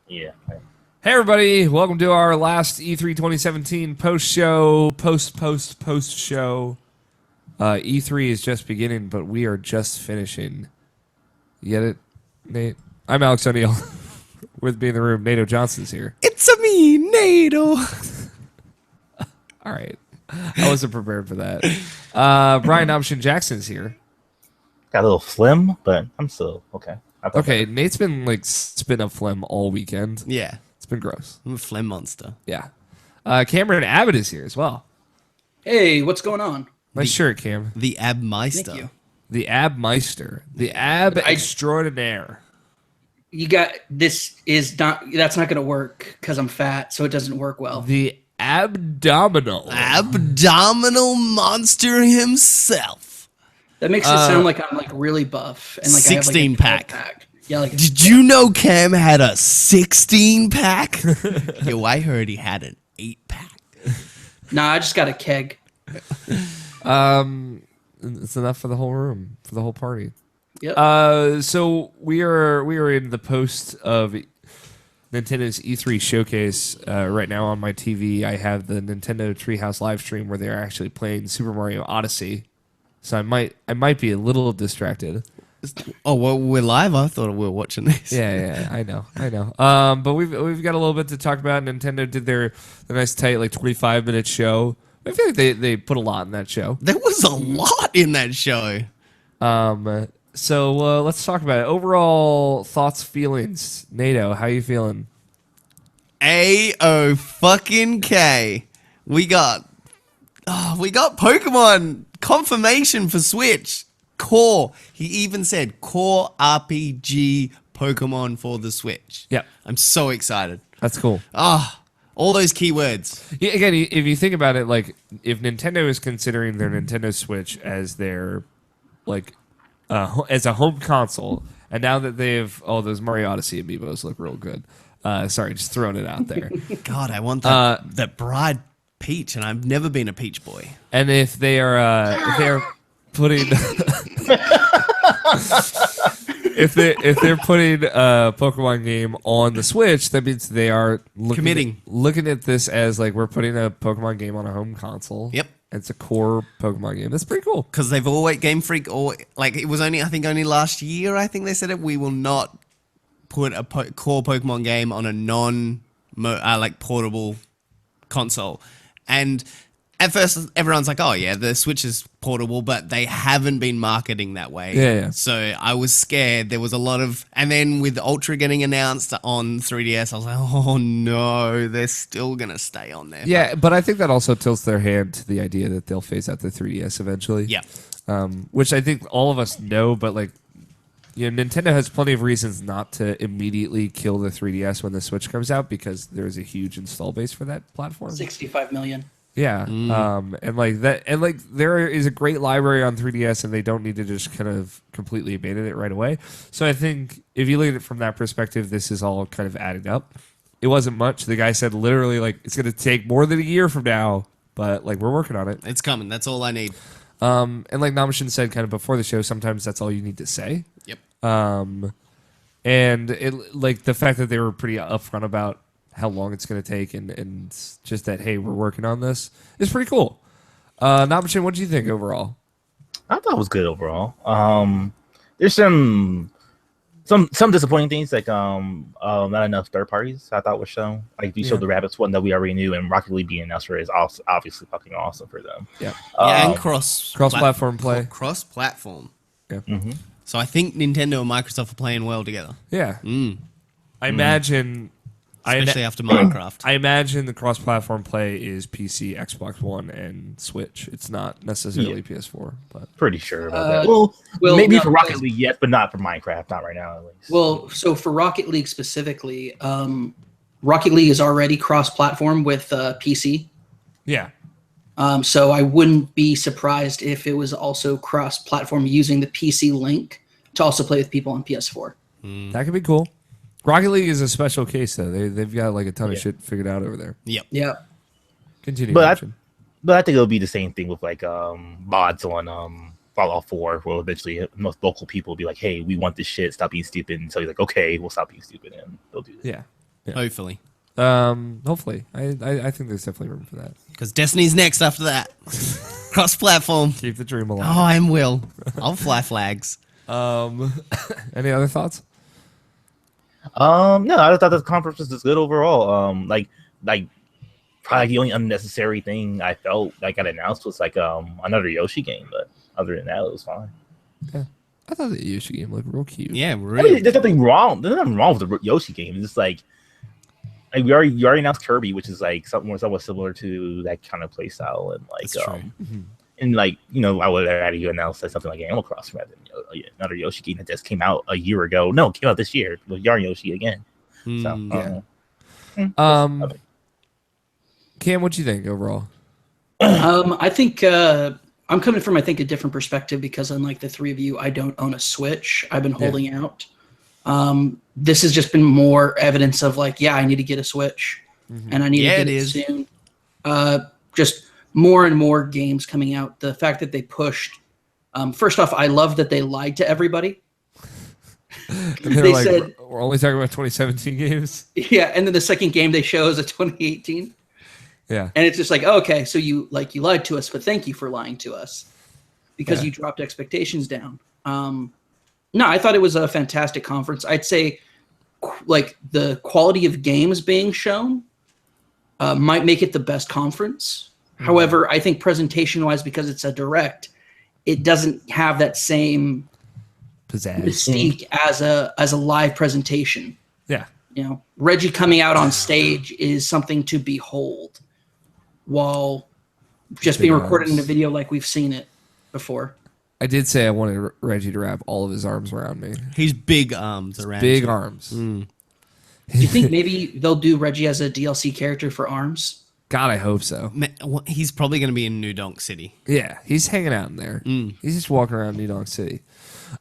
Yeah. Hey everybody, welcome to our last E3 2017 post-show. E3 is just beginning, but we are just finishing. You get it, Nate? I'm Alex O'Neill. With me in the room, Nato Johnson's here. It's a me, NATO. All right. I wasn't prepared for that. Brian Option Jackson's here. Got a little phlegm, but I'm still okay. Okay, Nate's been like spitting up phlegm all weekend. Yeah, It's been gross. I'm a phlegm monster. Yeah. Cameron Abbott is here as well. Hey, what's going on? Nice shirt, Cam. The Abmeister. Thank you. The Abmeister. The Ab Extraordinaire. You got this is not that's not going to work because I'm fat, so it doesn't work well. The Abdominal. Abdominal monster himself. That makes it sound like I'm like really buff and like 16 I have like a pack. 12-pack. Yeah, like Did you know Cam had a 16 pack? Yo, I heard he had an 8 pack. nah, I just got a keg. It's enough for the whole room, for the whole party. Yep. So we are in the post of Nintendo's E3 showcase right now on my TV. I have the Nintendo Treehouse live stream where they're actually playing Super Mario Odyssey. So I might be a little distracted. Oh, well, we're live? I thought we were watching this. Yeah, I know. But we've got a little bit to talk about. Nintendo did their nice tight like 25-minute show. I feel like they put a lot in that show. There was a lot in that show. So let's talk about it. Overall thoughts, feelings. Nato, how you feeling? A-O fucking K. We got Pokemon confirmation for Switch. Core. He even said core RPG Pokemon for the Switch. Yeah, I'm so excited. that's cool. All those keywords. Yeah, again, if you think about it, like if Nintendo is considering their Nintendo Switch as their like as a home console, and now that those Mario Odyssey amiibos look real good. Sorry, just throwing it out there. God, I want that Bride Peach, and I've never been a Peach boy. And if they are putting if they're putting a Pokemon game on the Switch, that means they are looking at this as like we're putting a Pokemon game on a home console. Yep. It's a core Pokemon game. That's pretty cool. Because they've always Game Freak, or like it was only last year. I think they said it. We will not put a core Pokemon game on a like portable console. And at first, everyone's like, "Oh yeah, the Switch is portable," but they haven't been marketing that way. Yeah. So I was scared. There was a lot of, and then with Ultra getting announced on 3DS, I was like, "Oh no, they're still gonna stay on there." Yeah, but I think that also tilts their hand to the idea that they'll phase out the 3DS eventually. Yeah. Which I think all of us know, but like, Nintendo has plenty of reasons not to immediately kill the 3DS when the Switch comes out because there's a huge install base for that platform. 65 million. Yeah, and like that, and like there is a great library on 3DS, and they don't need to just kind of completely abandon it right away. So I think if you look at it from that perspective, this is all kind of adding up. It wasn't much. The guy said literally like it's going to take more than a year from now, but like we're working on it. It's coming. That's all I need. And like Namashin said kind of before the show, sometimes that's all you need to say. Yep. And it like the fact that they were pretty upfront about how long it's going to take and just that, hey, we're working on this is pretty cool. Namashin, what do you think overall? I thought it was good overall. There's some disappointing things like not enough third parties I thought was shown. Like you showed the Rabbits one that we already knew, and Rocket League being elsewhere is also obviously fucking awesome for them. Yeah. And cross-platform play. Cross-platform. Yeah. Mm-hmm. So I think Nintendo and Microsoft are playing well together. Yeah. I imagine... Especially after Minecraft. I imagine the cross-platform play is PC, Xbox One, and Switch. It's not necessarily PS4, but pretty sure about that. Well, maybe for Rocket League, yes, but not for Minecraft. Not right now, at least. Well, so for Rocket League specifically, Rocket League is already cross-platform with PC. yeah. So I wouldn't be surprised if it was also cross-platform using the PC link to also play with people on PS4. That could be cool. Rocket League is a special case, though. They've got like a ton of shit figured out over there. Yep. Yeah. Continue. But I think it'll be the same thing with like mods on Fallout 4, where eventually most local people will be like, "Hey, we want this shit. Stop being stupid." And so he's like, "Okay, we'll stop being stupid," and they'll do that. Yeah. Hopefully. Hopefully, I think there's definitely room for that. Because Destiny's next after that. Cross-platform. Keep the dream alive. Oh, I'm Will. I'll fly flags. Any other thoughts? No, I thought the conference was good overall. Like probably the only unnecessary thing I felt like got announced was like another Yoshi game, but other than that, it was fine. Yeah, I thought the Yoshi game looked real cute. Yeah, I really. mean, there's nothing wrong. There's nothing wrong with the Yoshi game. It's just like you already announced Kirby, which is like somewhat similar to that kind of play style, and like That's true. and like I would have had you announce something like Animal Crossing rather than another Yoshi game that just came out a year ago. No, it came out this year with Yarn Yoshi again. So Yeah. Cam, what do you think overall? I think I'm coming from a different perspective because unlike the three of you, I don't own a Switch. I've been holding out. This has just been more evidence of like, I need to get a Switch, and I need to get it soon. Just more and more games coming out. The fact that they pushed. First off, I love that they lied to everybody. They like, said we're only talking about 2017 games. Yeah, and then the second game they show is a 2018. Yeah, and it's just like, okay, so you lied to us, but thank you for lying to us because you dropped expectations down. No, I thought it was a fantastic conference. I'd say like the quality of games being shown might make it the best conference. However, I think presentation-wise, because it's a direct, it doesn't have that same pizzazz mystique as a live presentation. Yeah. Reggie coming out on stage is something to behold while just being recorded in a video like we've seen it before. I did say I wanted Reggie to wrap all of his arms around me. He's big arms around Big you. arms. Do you think maybe they'll do Reggie as a DLC character for ARMS? God, I hope so. He's probably going to be in New Donk City. Yeah, he's hanging out in there. He's just walking around New Donk City.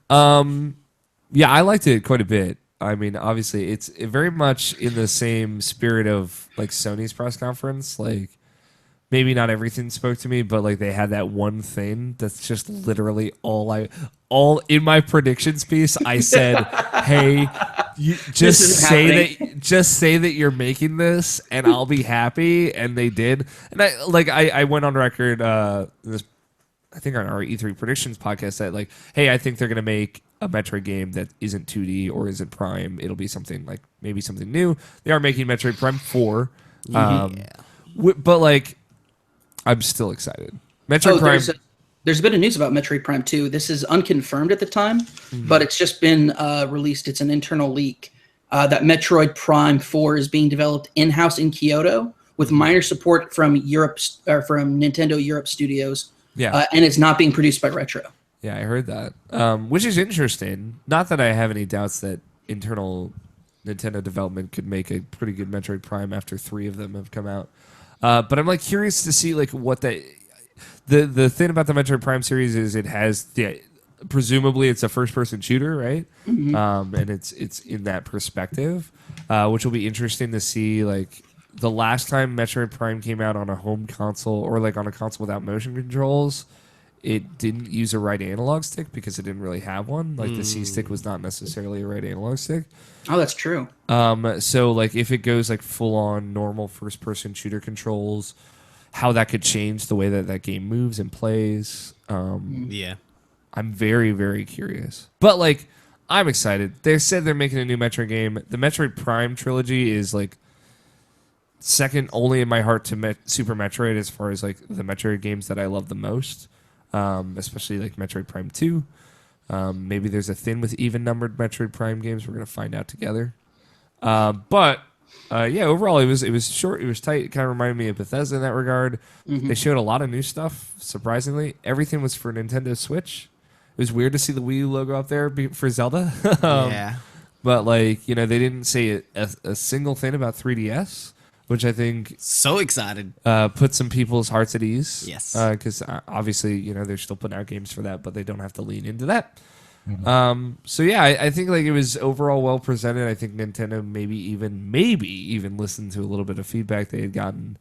Yeah, I liked it quite a bit. I mean, obviously, it's very much in the same spirit of like Sony's press conference. Like, maybe not everything spoke to me, but like they had that one thing that's just literally all in my predictions piece. I said, "Hey, you just say that you're making this, and I'll be happy." And they did. And I went on record. This, I think on our E3 predictions podcast that like, hey, I think they're gonna make a Metroid game that isn't 2D or isn't Prime. It'll be something like maybe something new. They are making Metroid Prime 4, but like, I'm still excited. Metroid Prime. There's a bit of news about Metroid Prime 2. This is unconfirmed at the time, but it's just been released. It's an internal leak that Metroid Prime 4 is being developed in-house in Kyoto with minor support from Europe or from Nintendo Europe Studios. Yeah, and it's not being produced by Retro. Yeah, I heard that, which is interesting. Not that I have any doubts that internal Nintendo development could make a pretty good Metroid Prime after 3 of them have come out. But I'm like curious to see like what the thing about the Metroid Prime series is it has presumably it's a first person shooter, right? And it's in that perspective, which will be interesting to see. Like the last time Metroid Prime came out on a home console or like on a console without motion controls, it didn't use a right analog stick because it didn't really have one. Like the C stick was not necessarily a right analog stick. Oh, that's true. So like if it goes like full on normal first person shooter controls, how that could change the way that game moves and plays. Yeah. I'm very, very curious. But like I'm excited. They said they're making a new Metroid game. The Metroid Prime trilogy is like second only in my heart to Super Metroid as far as like the Metroid games that I love the most. Especially like Metroid Prime 2. Maybe there's a thing with even-numbered Metroid Prime games. We're going to find out together. But overall, it was short. It was tight. It kind of reminded me of Bethesda in that regard. They showed a lot of new stuff, surprisingly. Everything was for Nintendo Switch. It was weird to see the Wii U logo up there for Zelda. Yeah. But, like, they didn't say a single thing about 3DS. Which I think so excited put some people's hearts at ease. Yes, because obviously they're still putting out games for that, but they don't have to lean into that. So yeah, I think like it was overall well presented. I think Nintendo maybe even listened to a little bit of feedback they had gotten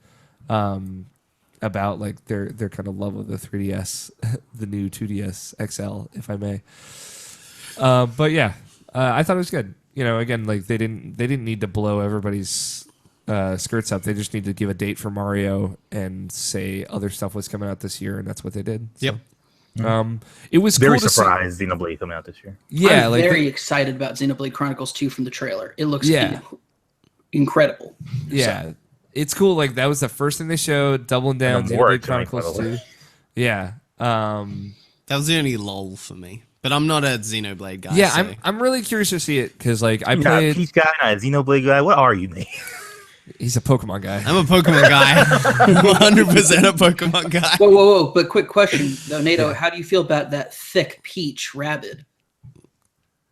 about like their kind of love of the 3DS, the new 2DS XL, if I may. But yeah, I thought it was good. again, like they didn't need to blow everybody's skirts up. They just need to give a date for Mario and say other stuff was coming out this year, and that's what they did. So, it was Very cool surprised Xenoblade coming out this year. Yeah, I'm like very excited about Xenoblade Chronicles 2 from the trailer. It looks incredible. Yeah, So, it's cool. Like that was the first thing they showed, doubling down. And more Xenoblade Chronicles 2. Yeah. That was the only lull for me. But I'm not a Xenoblade guy. Yeah, so. I'm really curious to see it because like I You're not a played. Peach guy, not a Xenoblade guy. What are you, Nate? He's a Pokemon guy. I'm a Pokemon guy. 100% a Pokemon guy. whoa. But quick question, though, Nato, how do you feel about that thick peach rabbit?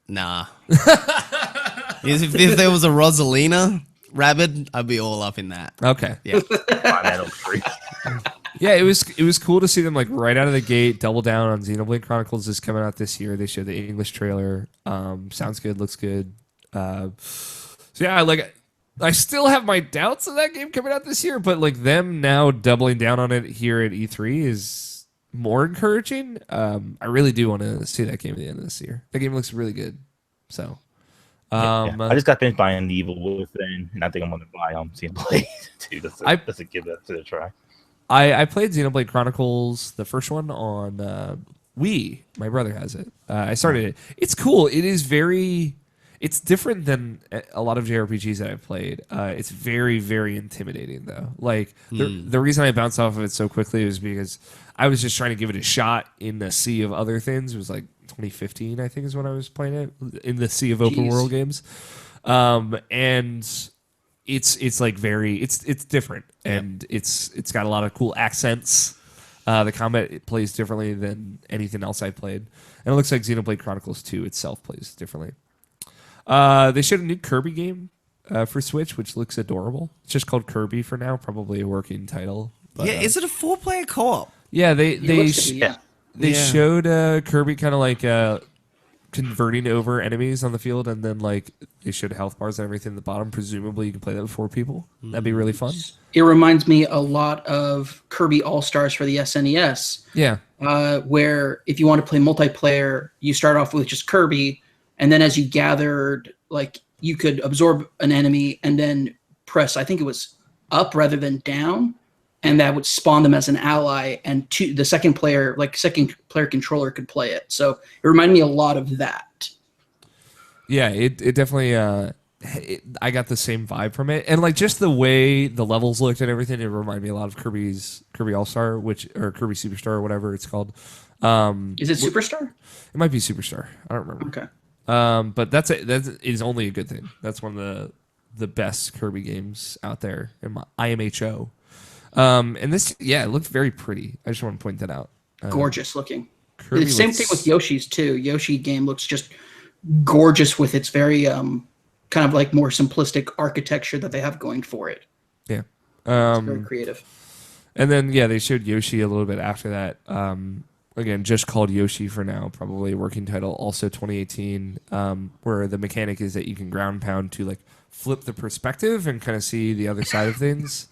Nah. if there was a Rosalina rabbit, I'd be all up in that. Okay. Yeah. Yeah, it was cool to see them like right out of the gate double down on Xenoblade Chronicles is coming out this year. They showed the English trailer. Sounds good, looks good. So yeah, like I still have my doubts of that game coming out this year, but like them now doubling down on it here at E3 is more encouraging. I really do want to see that game at the end of this year. That game looks really good. So I just got finished buying the Evil Within, and I think I'm going to buy Xenoblade too. Just to give that a try. I played Xenoblade Chronicles, the first one on Wii. My brother has it. I started it. It's cool. It is very. It's different than a lot of JRPGs that I've played. It's very, very intimidating though. Like the reason I bounced off of it so quickly was because I was just trying to give it a shot in the sea of other things. It was like 2015, I think, is when I was playing it in the sea of open world games, and. It's like it's different and it's got a lot of cool accents. The combat plays differently than anything else I played, and it looks like Xenoblade Chronicles 2 itself plays differently. They showed a new Kirby game for Switch, which looks adorable. It's just called Kirby for now, probably a working title. But, Yeah, is it a 4-player co-op? yeah, It looks to be, yeah. they Yeah. showed Kirby kind of like converting over enemies on the field, and then like they showed health bars and everything at the bottom. Presumably you can play that with 4 people. That'd be really fun. It reminds me a lot of Kirby All-Stars for the SNES, Yeah. where if you want to play multiplayer, you start off with just Kirby, and then as you gathered, like you could absorb an enemy and then press, I think it was up rather than down, and that would spawn them as an ally, and the second player controller could play it. So it reminded me a lot of that. Yeah, it definitely. I got the same vibe from it, and like just the way the levels looked and everything, it reminded me a lot of Kirby All Star, or Kirby Superstar, or whatever it's called. Is it Superstar? It might be Superstar. I don't remember. Okay. But that is only a good thing. That's one of the best Kirby games out there in my IMHO. And this, yeah, it looked very pretty. I just want to point that out. Gorgeous looking. Kirby The same looks- thing with Yoshi's too. Yoshi game looks just gorgeous with its very kind of like more simplistic architecture that they have going for it. Yeah. It's very creative. And then yeah, they showed Yoshi a little bit after that. Again, just called Yoshi for now, probably a working title. Also 2018, where the mechanic is that you can ground pound to like flip the perspective and kind of see the other side of things,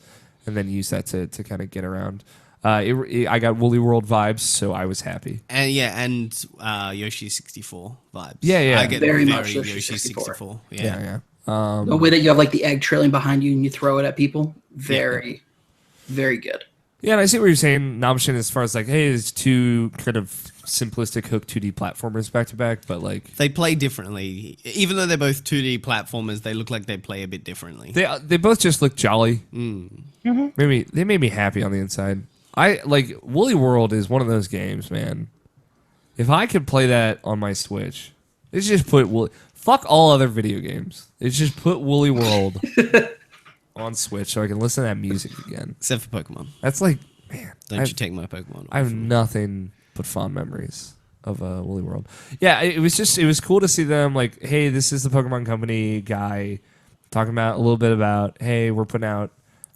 and then use that to kind of get around. I got Woolly World vibes, so I was happy. And Yoshi 64 vibes. Yeah. I get Very very, much Yoshi Yoshi 64. Yeah. The way that you have like the egg trailing behind you and you throw it at people, very, very good. Yeah, and I see what you're saying, Nabshin, as far as like, hey, it's 2 kind of simplistic hook 2D platformers back to back, but like They play differently. Even though they're both 2D platformers, they look like they play a bit differently. they both just look jolly. They made me happy on the inside. I like Woolly World is one of those games, man. If I could play that on my Switch, it's just put fuck all other video games. It's just put Woolly World on Switch so I can listen to that music again. Except for Pokemon. That's like, man, Don't you take my Pokemon. I have nothing but fond memories of Woolly World. Yeah, it was cool to see them like, hey, this is the Pokemon Company guy talking about a little bit about, hey, we're putting out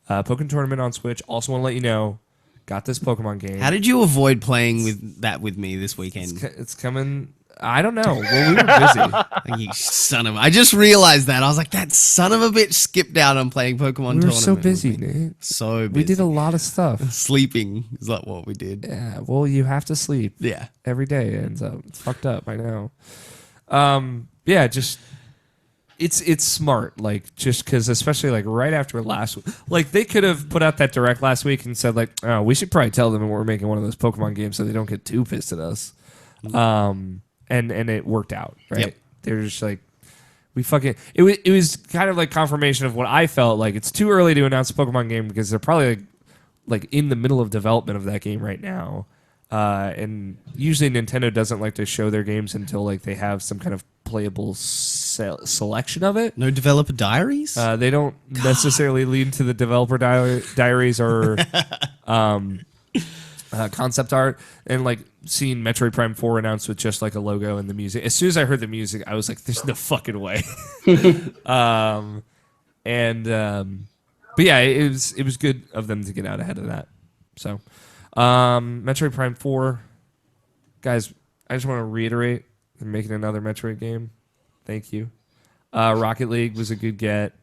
a Pokemon tournament on Switch. Also want to let you know, got this Pokemon game. How did you avoid playing with me this weekend? It's coming. I don't know. Well, we were busy. You son of a... I just realized that. I was like, that son of a bitch skipped out on playing Pokemon tournament. We were so with busy, me. Nate. So busy. We did a lot of stuff. Sleeping is like what we did. Yeah. Well, you have to sleep. it's smart, like just because, especially like right after last week, like they could have put out that direct last week and said like, oh, we should probably tell them we're making one of those Pokemon games so they don't get too pissed at us. And it worked out, right? Yep. They're just like, we fucking it was kind of like confirmation of what I felt like. It's too early to announce a Pokemon game because they're probably like in the middle of development of that game right now. And usually Nintendo doesn't like to show their games until like they have some kind of playable selection of it. No developer diaries? They don't necessarily lead to the developer diaries or concept art. And like seeing Metroid Prime 4 announced with just like a logo and the music. As soon as I heard the music, I was like, "There's no fucking way." But yeah, it was good of them to get out ahead of that. So, Metroid Prime 4, guys, I just want to reiterate, they're making another Metroid game. Thank you. Rocket League was a good get,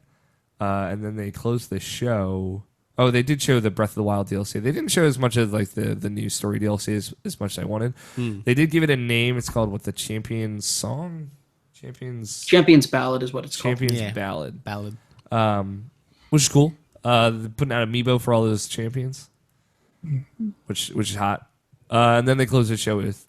and then they closed the show. Oh, they did show the Breath of the Wild DLC. They didn't show as much of like the new story DLC as much as I wanted. They did give it a name. It's called the Champions Song, Champions Ballad is what it's called. Champions Ballad, which is cool. They're putting out Amiibo for all those champions, which is hot. And then they closed the show with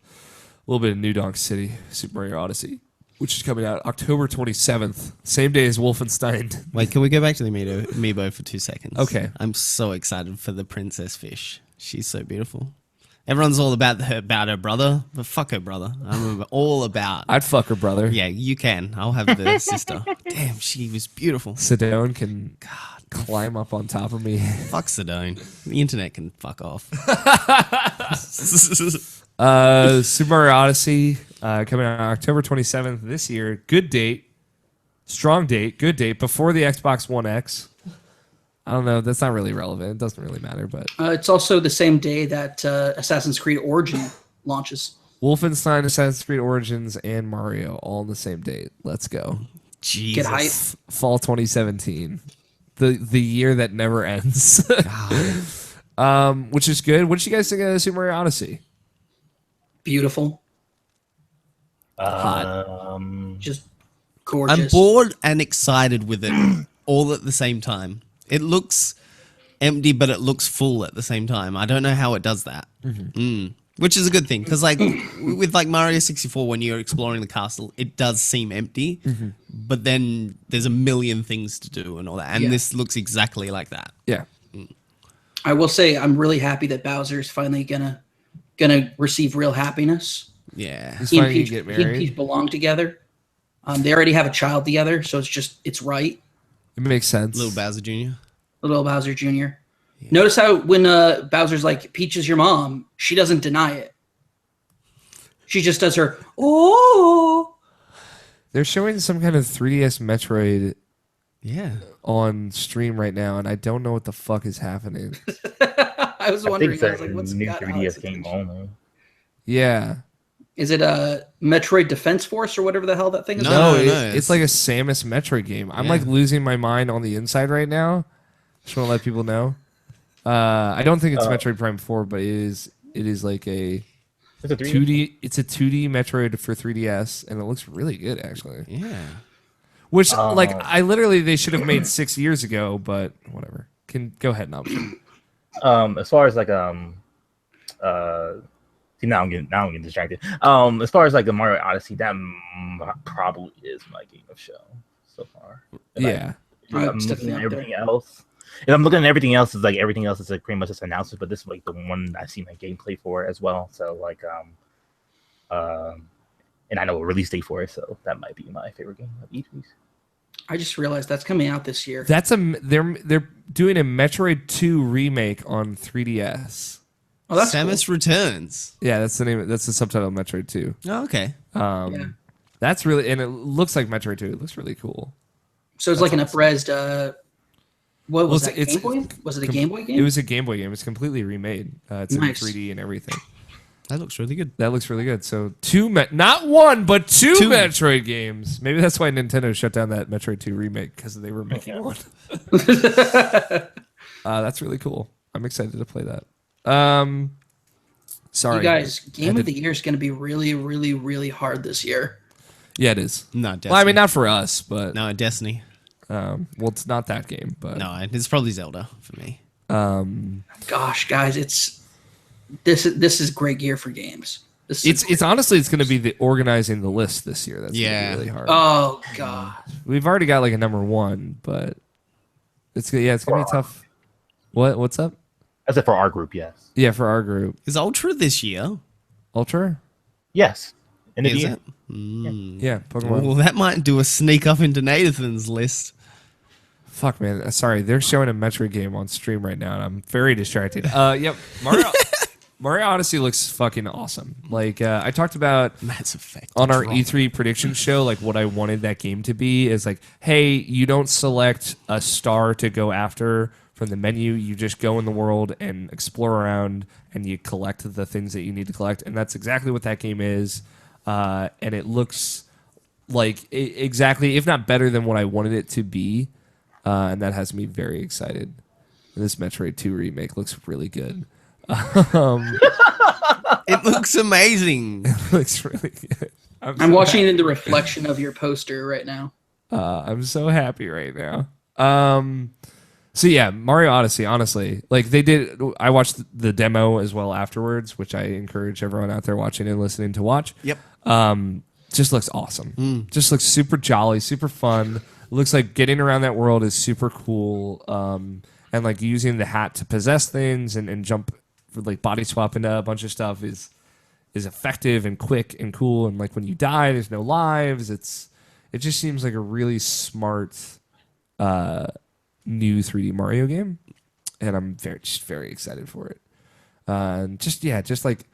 a little bit of New Donk City, Super Mario Odyssey, which is coming out October 27th, same day as Wolfenstein. Wait, can we go back to the Amiibo for 2 seconds? Okay. I'm so excited for the Princess Fish. She's so beautiful. Everyone's all about her brother, but fuck her brother. I'm all about. I'd fuck her brother. Yeah, you can. I'll have the sister. Damn, she was beautiful. Sedone can climb up on top of me. Fuck Sedone. The internet can fuck off. Super Mario Odyssey coming out October 27th this year. Good date. Strong date. Good date. Before the Xbox One X. I don't know. That's not really relevant. It doesn't really matter. But it's also the same day that Assassin's Creed Origin launches. Wolfenstein, Assassin's Creed Origins, and Mario all on the same date. Let's go. Jesus. Get hype. Fall 2017. The year that never ends. Which is good. What did you guys think of Super Mario Odyssey? Beautiful. Just gorgeous. I'm bored and excited with it all at the same time. It looks empty, but it looks full at the same time. I don't know how it does that. Which is a good thing, because like with like Mario 64, when you're exploring the castle, it does seem empty, but then there's a million things to do and all that. And this looks exactly like that. Yeah. I will say I'm really happy that Bowser's finally gonna receive real happiness. Yeah. He's He and finally Peach, gonna get he and married. Peach belong together. They already have a child together, so it's right. It makes sense. Little Bowser Jr. Little Bowser Jr. Yeah. Notice how when Bowser's like, Peach is your mom, she doesn't deny it. She just does her, oh. They're showing some kind of 3DS Metroid on stream right now, and I don't know what the fuck is happening. I was wondering. I was a like, what's new got 3DS game only. Yeah. Is it a Metroid Defense Force or whatever the hell that thing is? No, it's like a Samus Metroid game. I'm like losing my mind on the inside right now. Just want to let people know. I don't think it's Metroid Prime 4, but it is like a It's a 2D. It's a 2D Metroid for 3DS, and it looks really good actually. Yeah. Which like they should have made 6 years ago, but whatever. Can go ahead, Nob. As far as like see, now I'm getting distracted. As far as like the Mario Odyssey, that probably is my game of show so far. Yeah. I'm looking at everything else. And I'm looking at everything else is like pretty much just announcements, but this is like the one I see my gameplay for as well. So like and I know a release date for it, so that might be my favorite game of E3's. I just realized that's coming out this year. They're doing a Metroid 2 remake on 3DS. Oh, that's Samus Returns. Yeah, that's the name. That's the subtitle of Metroid 2. Oh, okay. That's really, and it looks like Metroid 2. It looks really cool. So it's like an up-resed. What was that? It's Game Boy? Was it a Game Boy game? It was a Game Boy game. It's completely remade. It's Nice. in 3D and everything. That looks really good. That looks really good. So not one, but two Metroid games. Maybe that's why Nintendo shut down that Metroid 2 remake, because they were making one. That's really cool. I'm excited to play that. Sorry, you guys, Game of the Year is going to be really, really, really hard this year. Yeah, it is. No, Destiny. Well, I mean, not for us, but No, Destiny. well, it's not that game, but No, it's probably Zelda for me. Gosh, guys, this is great gear for games. it's honestly it's going to be the organizing the list this year. That's gonna Yeah. be really hard. Oh god. We've already got like a number one, but it's gonna be tough. What's up? That's it for our group, yes. Yeah, for our group, Is Ultra this year? Ultra. Yes. And Is it? it? Yeah, Pokemon. Well, that might do a sneak up into Nathan's list. Fuck, man. Sorry, they're showing a Metroid game on stream right now, and I'm very distracted. Yep, Mario Odyssey looks fucking awesome. Like I talked about Mass Effect. on our drop. E3 prediction show, like what I wanted that game to be is like, hey, you don't select a star to go after from the menu. You just go in the world and explore around, and you collect the things that you need to collect, and that's exactly what that game is. And it looks like exactly, if not better than what I wanted it to be. And that has me very excited. This Metroid 2 remake looks really good. It looks amazing. It looks really good. I'm watching it in the reflection of your poster right now. I'm so happy right now. So yeah, Mario Odyssey, honestly, like I watched the demo as well afterwards, which I encourage everyone out there watching and listening to watch. Yep. Just looks awesome. Just looks super jolly, super fun. Looks like getting around that world is super cool. And like using the hat to possess things and jump, like body swap into a bunch of stuff is effective and quick and cool. And like when you die, there's no lives. It just seems like a really smart new 3D Mario game, and I'm very excited for it. Just like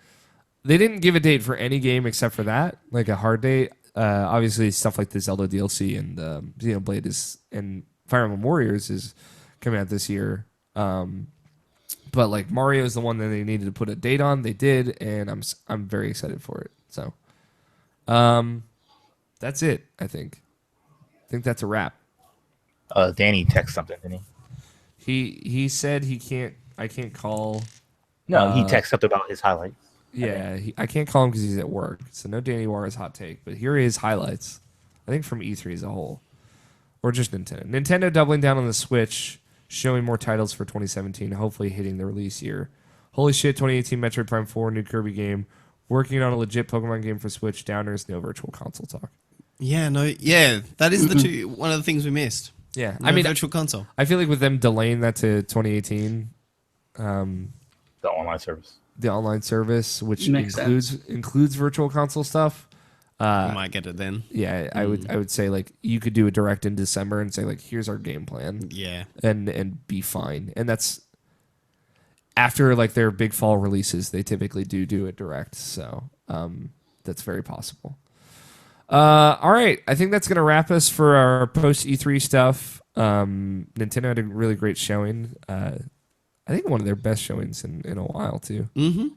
they didn't give a date for any game except for that, like a hard date. Obviously, stuff like the Zelda DLC and Xenoblade and Fire Emblem Warriors is coming out this year. But like Mario is the one that they needed to put a date on. They did, and I'm very excited for it. So, that's it. I think that's a wrap. Danny texted something, didn't he? He said I can't call. No, he texted something about his highlights. Yeah, I can't call him because he's at work. So no Danny Juarez hot take. But here are his highlights. I think from E3 as a whole. Or just Nintendo. Nintendo doubling down on the Switch, showing more titles for 2017, hopefully hitting the release year. Holy shit, 2018 Metroid Prime 4, new Kirby game. Working on a legit Pokemon game for Switch. Downers, no virtual console talk. Yeah, that is one of the things we missed. Yeah, No virtual console. I feel like with them delaying that to 2018, The online service. the online service, which Makes includes virtual console stuff. We might get it then. Yeah, I would say like you could do a direct in December and say like here's our game plan. Yeah. And be fine. And that's after like their big fall releases, they typically do it direct. So that's very possible. All right, I think that's gonna wrap us for our post E3 stuff. Nintendo had a really great showing. I think one of their best showings in a while too. Mm-hmm.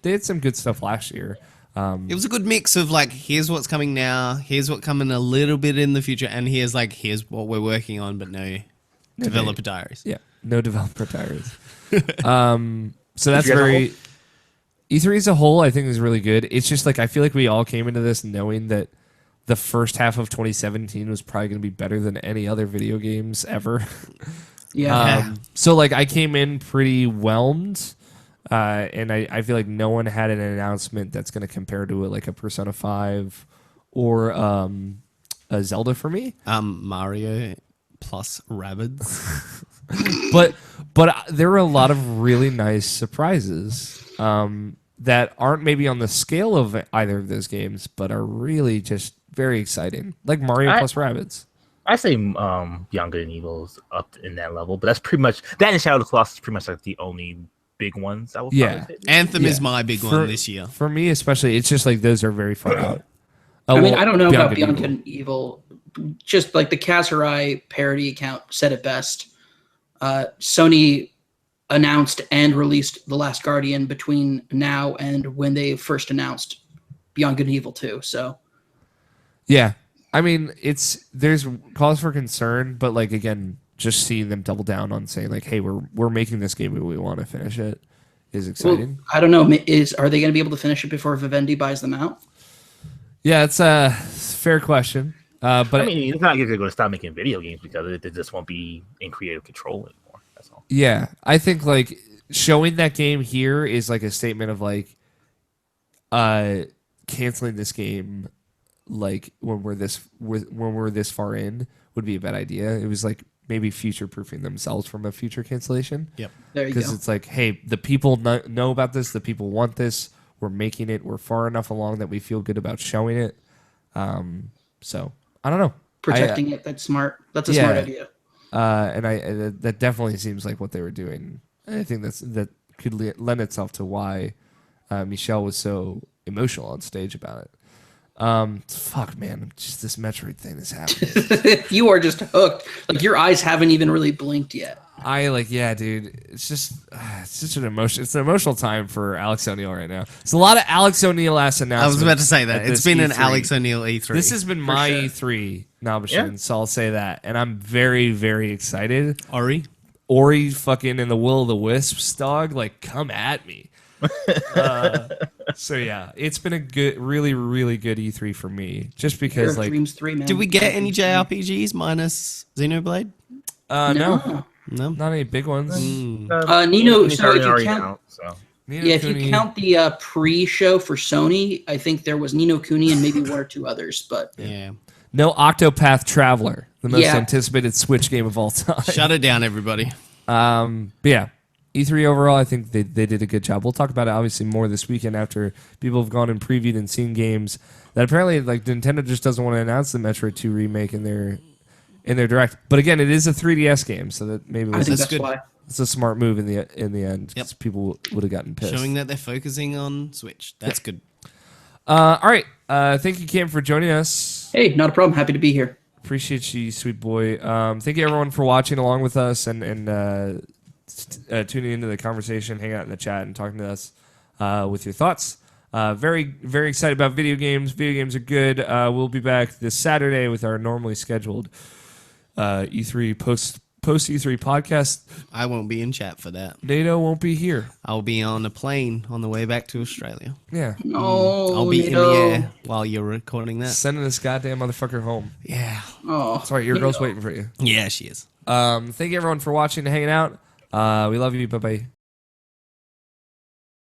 They had some good stuff last year. It was a good mix of like, here's what's coming now, here's what's coming a little bit in the future, and here's what we're working on, but no developer diaries. Yeah, no developer diaries. So that's very E3 as a whole. I think is really good. It's just like I feel like we all came into this knowing that the first half of 2017 was probably going to be better than any other video games ever. Yeah. So like I came in pretty whelmed. And I feel like no one had an announcement that's going to compare to it, like a Persona 5 or a Zelda for me. Mario plus Rabbids. but there were a lot of really nice surprises that aren't maybe on the scale of either of those games, but are really just very exciting, like Mario plus Rabbids. I say Beyond Good and Evil is up in that level, but that's pretty much that and Shadow of the Colossus is pretty much like the only big ones I would probably say. Anthem is my big one this year. For me especially, it's just like those are very far out. I mean, I don't know about Beyond Good and Evil. Just like the Kazurai parody account said it best. Sony announced and released The Last Guardian between now and when they first announced Beyond Good and Evil 2. So, yeah, I mean, there's cause for concern, but like again, just seeing them double down on saying like, "Hey, we're making this game and we want to finish it," is exciting. Well, I don't know. Are they going to be able to finish it before Vivendi buys them out? Yeah, it's a fair question. But I mean, it's not like they're going to stop making video games because it just won't be in creative control anymore. That's all. yeah, I think like showing that game here is like a statement of like canceling this game like when we're this far in would be a bad idea. It was like maybe future proofing themselves from a future cancellation. Yep. There you Because go. it's like, hey, the people know about this. The people want this. We're making it. We're far enough along that we feel good about showing it. So I don't know. Protecting it, that's smart. That's a smart idea. And that definitely seems like what they were doing. And I think that could lend itself to why Michelle was so emotional on stage about it. Fuck, man, just this Metroid thing is happening. You are just hooked. Like your eyes haven't even really blinked yet. Yeah, dude. It's such an emotion. It's an emotional time for Alex O'Neil right now. It's a lot of Alex O'Neil ass announcements. I was about to say that. at It's this been an E3. Alex O'Neil E3. This has been my sure. E3 Nabashin, Yeah. so I'll say that. And I'm very, very excited. Ori. Ori fucking and the Will of the Wisps, dog. Like, come at me. So yeah, it's been a good, really, really good E3 for me. Just because, Earth like, Dreams 3, man. Did we get any JRPGs minus Xenoblade? no, No. not any big ones. Nino, so if you already count, out, so. Nino yeah, if you Kuni- count the pre-show for Sony, I think there was Nino Kuni and maybe one or two others. But Yeah. no Octopath Traveler, the most Yeah. anticipated Switch game of all time. Shut it down, everybody. But yeah, E3 overall, I think they did a good job. We'll talk about it obviously more this weekend after people have gone and previewed and seen games that apparently like Nintendo just doesn't want to announce the Metroid 2 remake in their direct. But again, it is a 3DS game, so that maybe I was think That's that's good. why. it's a smart move in the end because people would have gotten pissed. Showing that they're focusing on Switch. That's good. All right, thank you, Cam, for joining us. Hey, not a problem. Happy to be here. Appreciate you, sweet boy. Thank you, everyone, for watching along with us and tuning into the conversation, hanging out in the chat, and talking to us with your thoughts. Very, very excited about video games. Video games are good. We'll be back this Saturday with our normally scheduled E3 post E3 podcast. I won't be in chat for that. NATO won't be here. I'll be on a plane on the way back to Australia. Yeah, No, I'll be in Nito. the air while you're recording that. sending this goddamn motherfucker home. Yeah. Oh, Sorry, your girl's waiting for you. Yeah, she is. Thank you, everyone, for watching and hanging out. We love you. Bye bye.